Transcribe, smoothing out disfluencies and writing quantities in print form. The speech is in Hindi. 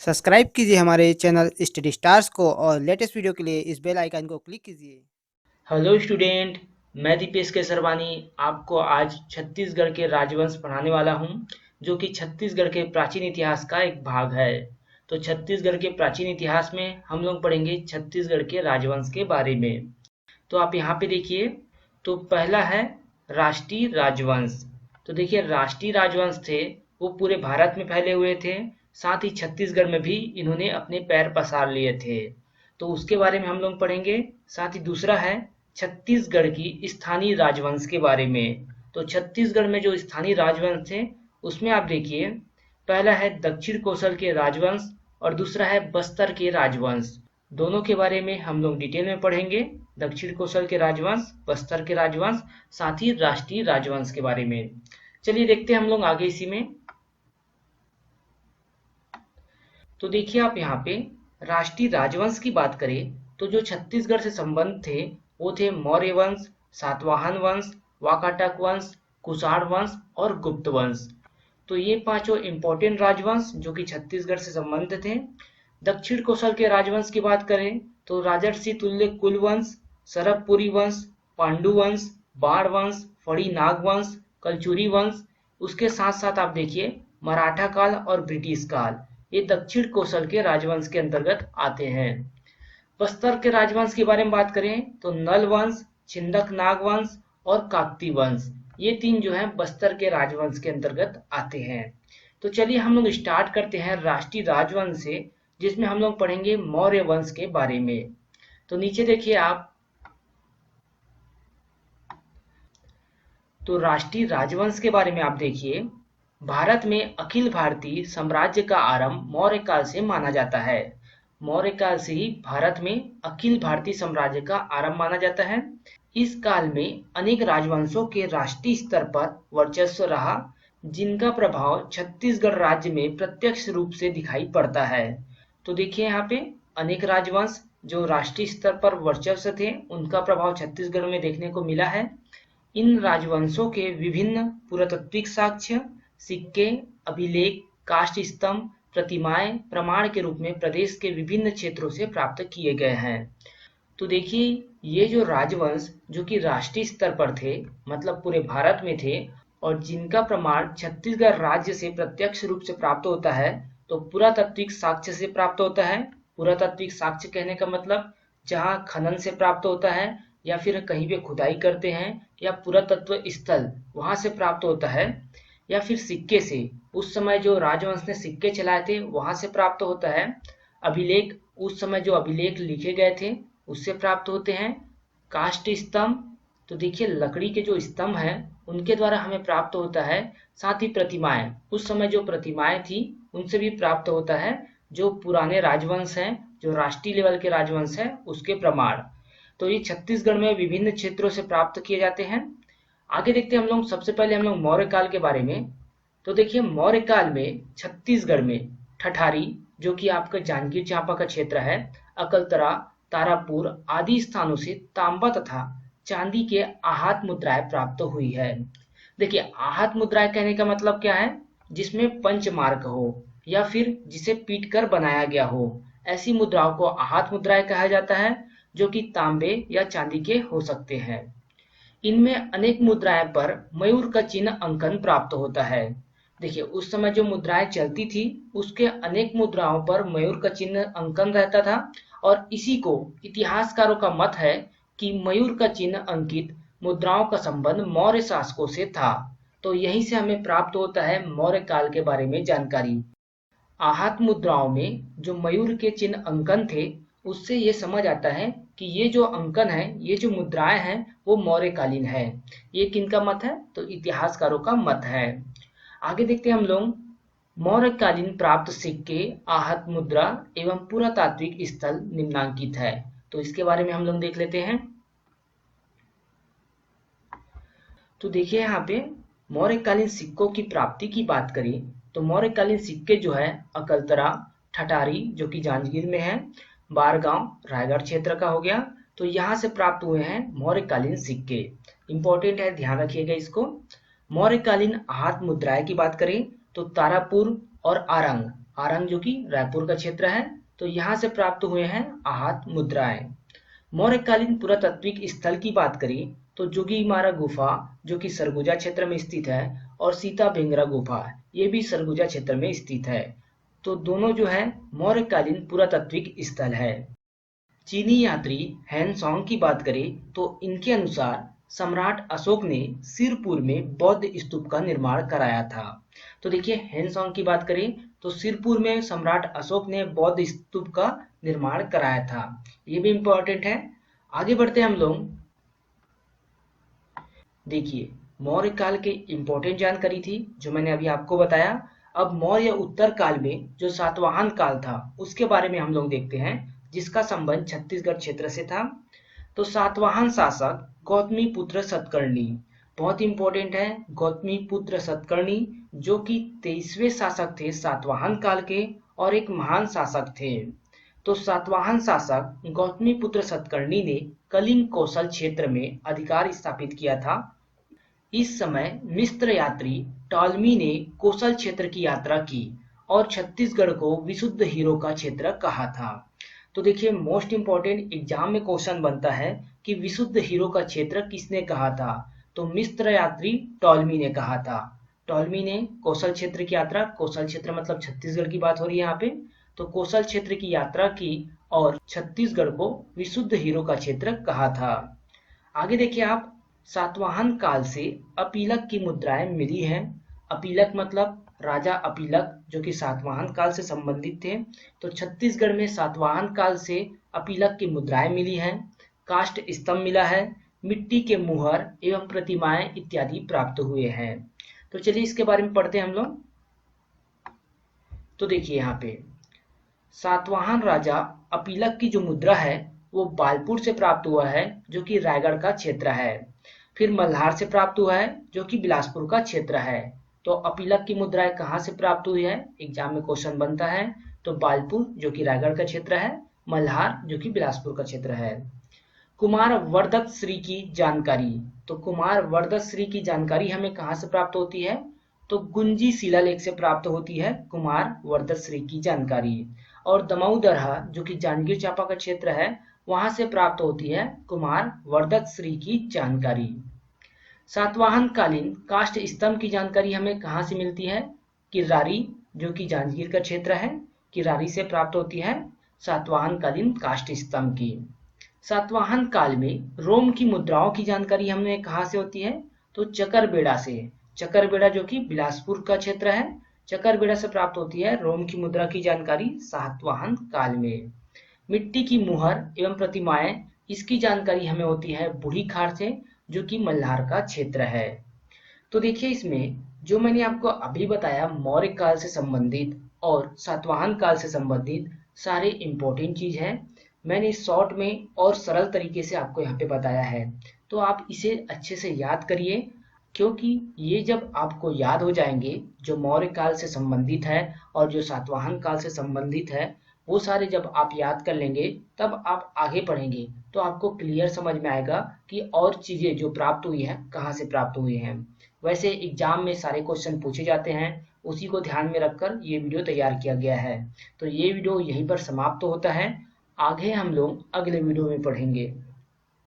सब्सक्राइब कीजिए हमारे चैनल स्टडी स्टार्स को और लेटेस्ट वीडियो के लिए इस बेल आइकन को क्लिक कीजिए। हेलो स्टूडेंट, मैं दीपेश केसरवानी आपको आज छत्तीसगढ़ के राजवंश पढ़ाने वाला हूं, जो कि छत्तीसगढ़ के प्राचीन इतिहास का एक भाग है। तो छत्तीसगढ़ के प्राचीन इतिहास में हम लोग पढ़ेंगे छत्तीसगढ़ के राजवंश के बारे में। तो आप यहाँ पे देखिए, तो पहला है राष्ट्रीय राजवंश। तो देखिए, राष्ट्रीय राजवंश थे वो पूरे भारत में फैले हुए थे, साथ ही छत्तीसगढ़ में भी इन्होंने अपने पैर पसार लिए थे। तो उसके बारे में हम लोग पढ़ेंगे। साथ ही दूसरा है छत्तीसगढ़ की स्थानीय राजवंश के बारे में। तो छत्तीसगढ़ में जो स्थानीय राजवंश थे उसमें आप देखिए, पहला है दक्षिण कोसल के राजवंश और दूसरा है बस्तर के राजवंश। दोनों के बारे में हम लोग डिटेल में पढ़ेंगे। दक्षिण कोसल के राजवंश, बस्तर के राजवंश, साथ ही राष्ट्रीय राजवंश के बारे में। चलिए देखते हैं हम लोग आगे इसी में। तो देखिए, आप यहाँ पे राष्ट्रीय राजवंश की बात करें तो जो छत्तीसगढ़ से संबंध थे वो थे मौर्य वंश, सातवाहन वंश, वाकाटक वंश, कुषाण वंश और गुप्त वंश। तो ये पांचों इंपॉर्टेंट राजवंश जो कि छत्तीसगढ़ से संबंध थे। दक्षिण कोसल के राजवंश की बात करें तो राजर्षि तुल्य कुल वंश, सरबपुरी वंश, पांडु वंश, बाण वंश, फड़ी नाग वंश, कलचुरी वंश। उसके साथ साथ आप देखिए मराठा काल और ब्रिटिश काल, ये दक्षिण कोसल के राजवंश के अंतर्गत आते हैं। बस्तर के राजवंश के बारे में बात करें तो नल वंश, छिंदक नाग वंश और काकती वंश, ये तीन जो है बस्तर के राजवंश के अंतर्गत आते हैं। तो चलिए हम लोग स्टार्ट करते हैं राष्ट्रीय राजवंश से, जिसमें हम लोग पढ़ेंगे मौर्य वंश के बारे में। तो नीचे देखिए आप, तो राष्ट्रीय राजवंश के बारे में आप देखिए, भारत में अखिल भारतीय साम्राज्य का आरंभ मौर्य काल से माना जाता है। मौर्य काल से ही भारत में अखिल भारतीय साम्राज्य का आरंभ माना जाता है। इस काल में अनेक राजवंशों के राष्ट्रीय स्तर पर वर्चस्व रहा, जिनका प्रभाव छत्तीसगढ़ राज्य में प्रत्यक्ष रूप से दिखाई पड़ता है। तो देखिए यहाँ पे अनेक राजवंश जो राष्ट्रीय स्तर पर वर्चस्व थे, उनका प्रभाव छत्तीसगढ़ में देखने को मिला है। इन राजवंशों के विभिन्न पुरातात्विक साक्ष्य, सिक्के, अभिलेख, काष्ठ स्तंभ, प्रतिमाएं प्रमाण के रूप में प्रदेश के विभिन्न क्षेत्रों से प्राप्त किए गए हैं। तो देखिए, ये जो राजवंश जो कि राष्ट्रीय स्तर पर थे, मतलब पूरे भारत में थे, और जिनका प्रमाण छत्तीसगढ़ राज्य से प्रत्यक्ष रूप से प्राप्त होता है, तो पुरातात्विक साक्ष्य से प्राप्त होता है। पुरातात्विक साक्ष्य कहने का मतलब जहाँ खनन से प्राप्त होता है, या फिर कहीं पे खुदाई करते हैं, या पुरातत्व स्थल वहां से प्राप्त होता है, या फिर सिक्के से, उस समय जो राजवंश ने सिक्के चलाए थे वहां से प्राप्त होता है। अभिलेख, उस समय जो अभिलेख लिखे गए थे उससे प्राप्त होते हैं। काष्ठ स्तंभ, तो देखिए लकड़ी के जो स्तंभ हैं उनके द्वारा हमें प्राप्त होता है। साथ ही प्रतिमाएं, उस समय जो प्रतिमाएं थी उनसे भी प्राप्त होता है। जो पुराने राजवंश हैं, जो राष्ट्रीय लेवल के राजवंश हैं, उसके प्रमाण। तो ये छत्तीसगढ़ में विभिन्न क्षेत्रों से प्राप्त किए जाते हैं। आगे देखते हैं हम लोग, सबसे पहले हम लोग मौर्य काल के बारे में। तो देखिए, मौर्य काल में छत्तीसगढ़ में ठठारी, जो कि आपका जांजगीर चांपा का क्षेत्र है, अकलतरा, तारापुर आदि स्थानों से तांबा तथा चांदी के आहत मुद्राएं प्राप्त हुई है। देखिए, आहत मुद्राएं कहने का मतलब क्या है, जिसमें पंचमार्क हो या फिर जिसे पीट कर बनाया गया हो, ऐसी मुद्राओं को आहत मुद्राएं कहा जाता है, जो कि तांबे या चांदी के हो सकते हैं। इनमें अनेक मुद्राएं पर मयूर का चिन्ह अंकन प्राप्त होता है। देखिए, उस समय जो मुद्राएं चलती थी उसके अनेक मुद्राओं पर मयूर का चिन्ह अंकन रहता था, और इसी को इतिहासकारों का मत है कि मयूर का चिन्ह अंकित मुद्राओं का संबंध मौर्य शासकों से था। तो यहीं से हमें प्राप्त होता है मौर्य काल के बारे में जानकारी। आहत मुद्राओं में जो मयूर के चिन्ह अंकन थे, उससे ये समझ आता है कि ये जो अंकन है, ये जो मुद्राएं हैं, वो मौर्यकालीन है। ये किनका मत है, तो इतिहासकारों का मत है। आगे देखते हैं हम लोग, मौर्यकालीन प्राप्त सिक्के, आहत मुद्रा एवं पुरातात्विक स्थल निम्नांकित है। तो इसके बारे में हम लोग देख लेते हैं। तो देखिए यहाँ पे मौर्यकालीन सिक्कों की प्राप्ति की बात करें तो मौर्यकालीन सिक्के जो है अकलतरा, ठठारी जो कि जांजगीर में है, बारगांव रायगढ़ क्षेत्र का हो गया, तो यहाँ से प्राप्त हुए हैं मौर्यकालीन सिक्के। इंपॉर्टेंट है, ध्यान रखिएगा इसको। मौर्यकालीन आहत मुद्राएं की बात करें तो तारापुर और आरंग आरंग जो कि रायपुर का क्षेत्र है, तो यहाँ से प्राप्त हुए हैं आहत मुद्राएं। मौर्यकालीन पुरातात्विक स्थल की बात करें तो जोगीमारा गुफा जो कि सरगुजा क्षेत्र में स्थित है और सीता भिंगरा गुफा ये भी सरगुजा क्षेत्र में स्थित है। तो दोनों जो है मौर्यकालीन पुरातात्विक स्थल है। चीनी यात्री हैन सॉन्ग की बात करें तो इनके अनुसार सम्राट अशोक ने सिरपुर में बौद्ध स्तूप का निर्माण कराया था। तो देखिए हैन सॉन्ग की बात करें तो सिरपुर में सम्राट अशोक ने बौद्ध स्तूप का निर्माण कराया था। ये भी इंपॉर्टेंट है। आगे बढ़ते हैं हम लोग। देखिए मौर्य काल के इंपॉर्टेंट जानकारी थी जो मैंने अभी आपको बताया। अब मौर्य उत्तर काल में जो सातवाहन काल था उसके बारे में हम लोग देखते हैं, जिसका संबंध छत्तीसगढ़ क्षेत्र से था। तो सातवाहन शासक गौतमी पुत्र सतकर्णी, बहुत इंपॉर्टेंट है, गौतमी पुत्र सतकर्णी जो कि 23वें शासक थे सातवाहन काल के और एक महान शासक थे। तो सातवाहन शासक गौतमी पुत्र सतकर्णी ने कलिंग कौशल क्षेत्र में अधिकार स्थापित किया था। इस समय मिस्र यात्री टॉलमी ने कौशल क्षेत्र की यात्रा की और छत्तीसगढ़ को विशुद्ध हीरो का क्षेत्र कहा था। तो देखिए मोस्ट इंपॉर्टेंट एग्जाम में क्वेश्चन बनता है कि विशुद्ध हीरो का क्षेत्र किसने कहा था, तो मिस्र यात्री टॉलमी ने कहा था। टॉलमी ने कौशल क्षेत्र की यात्रा, कौशल क्षेत्र मतलब छत्तीसगढ़ की बात हो रही है यहाँ पे, तो कौशल क्षेत्र की यात्रा की और छत्तीसगढ़ को विशुद्ध हीरो का क्षेत्र कहा था। आगे देखिए आप, सातवाहन काल से अपीलक की मुद्राएं मिली हैं। अपीलक मतलब राजा अपीलक जो कि सातवाहन काल से संबंधित थे। तो छत्तीसगढ़ में सातवाहन काल से अपीलक की मुद्राएं मिली हैं, काष्ठ स्तंभ मिला है, मिट्टी के मुहर एवं प्रतिमाएं इत्यादि प्राप्त हुए हैं। तो चलिए इसके बारे में पढ़ते हैं हम लोग। तो देखिए यहाँ पे सातवाहन राजा अपीलक की जो मुद्रा है वो बालपुर से प्राप्त हुआ है जो कि रायगढ़ का क्षेत्र है। फिर मल्हार से प्राप्त हुआ है जो कि बिलासपुर का क्षेत्र है। तो अपीलक की मुद्राएं कहाँ से प्राप्त हुई है, एग्जाम में क्वेश्चन बनता है। तो बालपुर जो कि रायगढ़ का क्षेत्र है, मल्हार जो कि बिलासपुर का क्षेत्र है। कुमार वर्दत श्री की जानकारी, तो कुमार वर्दत श्री की जानकारी हमें कहाँ से प्राप्त होती है, तो गुंजी शिलालेख से प्राप्त होती है कुमार वर्दत श्री की जानकारी। और दमाऊ दरहा जो कि जांजगीर चांपा का क्षेत्र है वहां से प्राप्त होती है कुमार वर्दत श्री की जानकारी। सातवाहन कालीन काष्ठ स्तंभ की जानकारी हमें कहाँ से मिलती है, किरारी जो कि जांजगीर का क्षेत्र है, किरारी से प्राप्त होती है सातवाहन कालीन काष्ठ स्तंभ की। सातवाहन काल में रोम की मुद्राओं की जानकारी हमें कहाँ से होती है, तो चकरबेड़ा से। चकरबेड़ा जो कि बिलासपुर का क्षेत्र है, चकरबेड़ा से प्राप्त होती है रोम की मुद्रा की जानकारी सातवाहन काल में। मिट्टी की मुहर एवं प्रतिमाएं, इसकी जानकारी हमें होती है बूढ़ी खार से जो कि मल्हार का क्षेत्र है। तो देखिए इसमें जो मैंने आपको अभी बताया मौर्य काल से संबंधित और सातवाहन काल से संबंधित सारे इंपॉर्टेंट चीज है, मैंने शॉर्ट में और सरल तरीके से आपको यहाँ पे बताया है। तो आप इसे अच्छे से याद करिए, क्योंकि ये जब आपको याद हो जाएंगे जो मौर्य काल से संबंधित है और जो सातवाहन काल से संबंधित है, वो सारे जब आप याद कर लेंगे तब आप आगे पढ़ेंगे तो आपको क्लियर समझ में आएगा कि और चीजें जो प्राप्त हुई हैं कहाँ से प्राप्त हुई हैं। वैसे एग्जाम में सारे क्वेश्चन पूछे जाते हैं, उसी को ध्यान में रखकर ये वीडियो तैयार किया गया है। तो ये वीडियो यहीं पर समाप्त होता है, आगे हम लोग अगले वीडियो में पढ़ेंगे।